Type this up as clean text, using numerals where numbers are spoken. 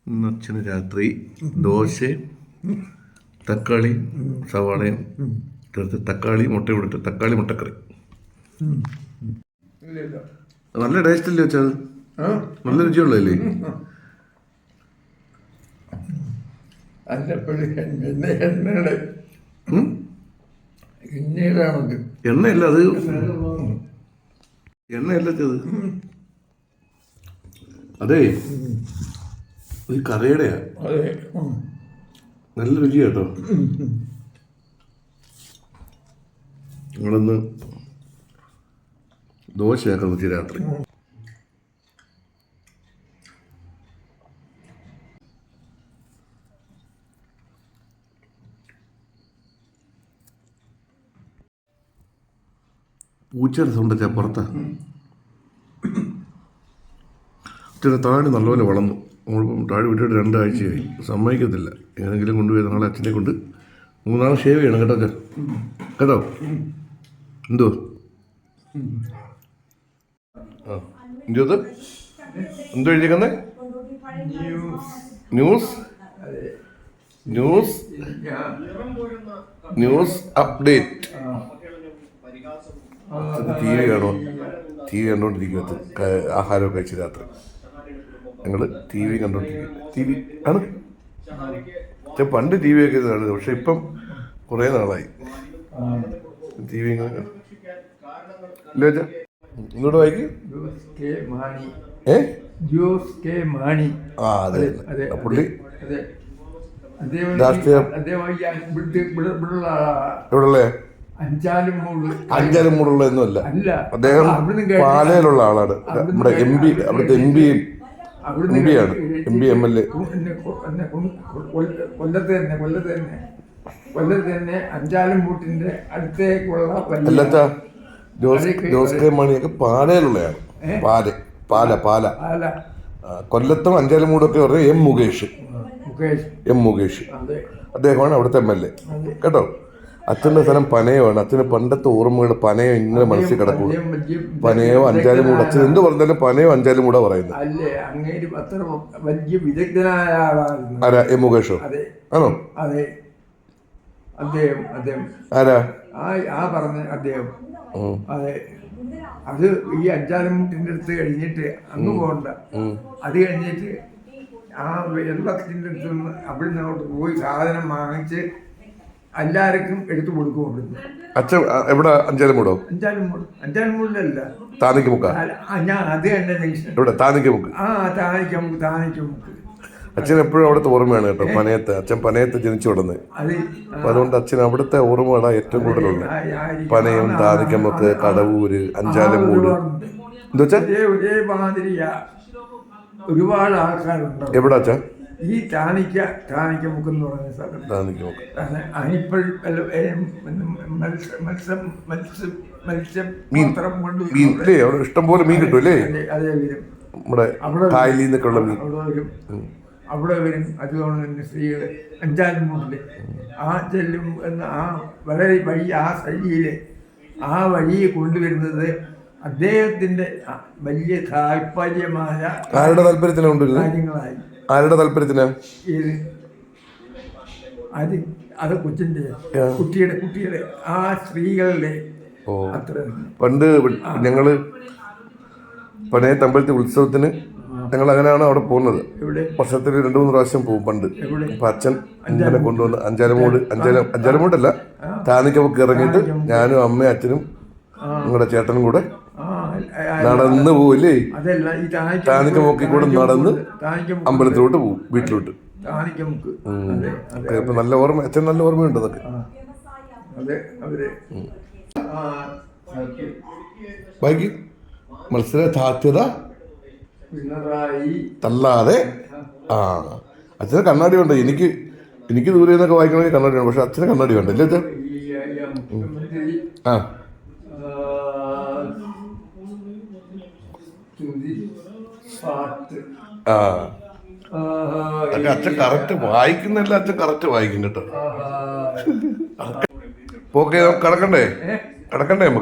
ഇന്ന് അച്ഛന് രാത്രി ദോശയും തക്കാളിയും സവാളയും ചേർത്ത് തക്കാളി മുട്ട കൊടുത്ത് തക്കാളി മുട്ടക്കറി. നല്ല ടേസ്റ്റ് അല്ലേ വെച്ചാൽ? നല്ല രുചിയുള്ളതല്ലേ? എണ്ണയല്ല അത്, എണ്ണയല്ല അത്. അതെ, ഈ കറിയുടെയാ. നല്ല രുചി കേട്ടോ. നിങ്ങളൊന്ന് ദോശയാക്കാൻ വെച്ച് രാത്രി. പൂച്ചയുടെ സൗണ്ട് വെച്ചാൽ പുറത്താ. അച്ഛൻ്റെ താഴെ നല്ലപോലെ വളർന്നു. നമ്മളിപ്പം താഴെ വിട്ടിട്ട് 2 ആഴ്ചയായി. സമ്മതിക്കത്തില്ല. ഏതെങ്കിലും കൊണ്ടുപോയി നാളെ അച്ഛനെ കൊണ്ട് 3 നാൾ ഷേവ് ചെയ്യണം കേട്ടോ അച്ഛൻ. കേട്ടോ? എന്തോ എന്തോ എന്തോ എഴുതിയേക്കുന്നേ? News news news update. T V കാണോ? ടി വി കണ്ടുകൊണ്ടിരിക്കുന്നത്. ആഹാരമൊക്കെ കഴിച്ച് രാത്രി ഞങ്ങൾ ടി വി കണ്ടുകൊണ്ടിരിക്കും. ടി വി ആണ്. പണ്ട് ടി വി ഒക്കെ കാണുന്നത്, പക്ഷെ ഇപ്പം കുറേ നാളായി ടി വി. ഇല്ല വെച്ചാ ഇങ്ങോട്ട് വായിക്ക്. ആ അതെ, പുള്ളി രാഷ്ട്രീയ ഇവിടെയുള്ള അഞ്ചാലുമൂടുള്ള ഒന്നുമല്ല. അദ്ദേഹം പാലയിലുള്ള ആളാണ്. നമ്മുടെ എം പി, അവിടുത്തെ എം പി ആണ്. MLA. കൊല്ലത്ത് തന്നെ അഞ്ചാലുംമൂട്ടിന്റെ അടുത്തേക്കുള്ള അല്ലത്താ ജോസ് കെ മാണിയൊക്കെ പാലയിലുള്ളയാണ്. പാല കൊല്ലത്തും അഞ്ചാലുമൂടൊക്കെ പറഞ്ഞ എം മുകേഷ് അദ്ദേഹമാണ് അവിടുത്തെ MLA. കേട്ടോ? അച്ഛൻ്റെ സ്ഥലം പനയമാണ്. അച്ഛന് പണ്ടത്തെ ഓർമ്മകൾ പനയം ഇങ്ങനെ മനസ്സിൽ കിടക്കും. പനയോ അഞ്ചാലുമൂട്. അച്ഛൻ എന്ത് പറഞ്ഞാലും പനയോ അഞ്ചാലുമൂടാ പറയുന്നത്. ആരാ? എം മുകേഷോ? ആണോ? ആരാ പറഞ്ഞ അദ്ദേഹം? അതെ, അത് ഈ അഞ്ചാലുമൂട്ടിന്റെ അടുത്ത് കഴിഞ്ഞിട്ട് അങ്ങ് പോകണ്ട. അത് കഴിഞ്ഞിട്ട് ആ വെള്ളത്തിന്റെ അടുത്ത് നിന്ന് അവിടെ നിന്ന് അങ്ങോട്ട് പോയി സാധനം വാങ്ങിച്ച് എല്ലാവർക്കും എടുത്തു കൊടുക്കും. അവിടുന്ന് അച്ഛൻ എവിടെ? അഞ്ചാലുമൂടോ? അഞ്ചാലുമൂടിലല്ല, താന്നിക്കുമുക്ക. ഞാൻ അത് തന്നെ ജംഗ്ഷൻ. ഇവിടെ താന്നിക്കുമുക്ക്. താനിക്കമുക്ക്. അച്ഛൻ എപ്പോഴും അവിടുത്തെ ഓർമ്മയാണ് കേട്ടോ. പനയത്ത്. അച്ഛൻ പനയത്ത് ജനിച്ചു വിടുന്നത്. അപ്പൊ അതുകൊണ്ട് അച്ഛൻ അവിടുത്തെ ഓർമ്മകളാണ് ഏറ്റവും കൂടുതലുള്ളത്. പനയം, താനിക്കമുക്ക്, കടവൂര്, അഞ്ചാലുമൂട്. എന്താ വെച്ചാ ഒരേ മാതിരിയാ ഒരുപാട് ആൾക്കാരുണ്ട്. എവിടെ അച്ഛാ? ഈ താനിക്കമുക്ക് എന്ന് പറയുന്ന സ്ഥലം. അവിടെ ഇഷ്ടംപോലെ മീൻ കിട്ടും അല്ലേ? അതേ വരും. അവിടെ വരും. അതുകൊണ്ട് തന്നെ സ്ത്രീകൾ അഞ്ചാലുമൂട്ടില് ആ ചെല്ലും എന്ന ആ വളരെ വഴി, ആ ശൈലിയില് ആ വഴിയെ കൊണ്ടുവരുന്നത് അദ്ദേഹത്തിന്റെ വലിയ താല്പര്യമായ കാര്യങ്ങളായി. ആരുടെ താല്പര്യത്തിനാ? അത് കൊച്ചിന്റെ കുട്ടിയുടെ ആ സ്ത്രീകളുടെ അത്ര. പണ്ട് ഞങ്ങള് പനയത്ത് അമ്പലത്തിൽ ഉത്സവത്തിന് ഞങ്ങൾ അങ്ങനെയാണ് അവിടെ പോകുന്നത്. വർഷത്തിൽ 2-3 പ്രാവശ്യം പോകും പണ്ട്. അപ്പൊ അച്ഛൻ ഇങ്ങനെ കൊണ്ടുവന്ന് അഞ്ചാലുമൂടല്ല താനിക്കമുക്ക് ഇറങ്ങിയിട്ട് ഞാനും അമ്മയും അച്ഛനും നിങ്ങളുടെ ചേട്ടനും കൂടെ നടന്ന് പോവില്ലേ? താനിക്കമുക്കി കൂടെ നടന്ന് അമ്പലത്തിലോട്ട് പോകും, വീട്ടിലോട്ട്. ഇപ്പൊ നല്ല ഓർമ്മ, അച്ഛൻ നല്ല ഓർമ്മയുണ്ട് അതൊക്കെ. ബാക്കി മത്സര സാധ്യത തല്ലാതെ. അച്ഛന് കണ്ണാടി വേണ്ട. എനിക്ക് ദൂരെ നിന്നൊക്കെ വായിക്കണമെങ്കിൽ കണ്ണാടി വേണം. പക്ഷെ അച്ഛന് കണ്ണാടി വേണ്ട അല്ലേ അച്ഛൻ? അച്ഛൻ കറക്റ്റ് വായിക്കുന്നില്ല. അച്ഛൻ കറക്റ്റ് വായിക്കും കേട്ടോ. ഓക്കെ, കിടക്കണ്ടേ നമുക്ക്?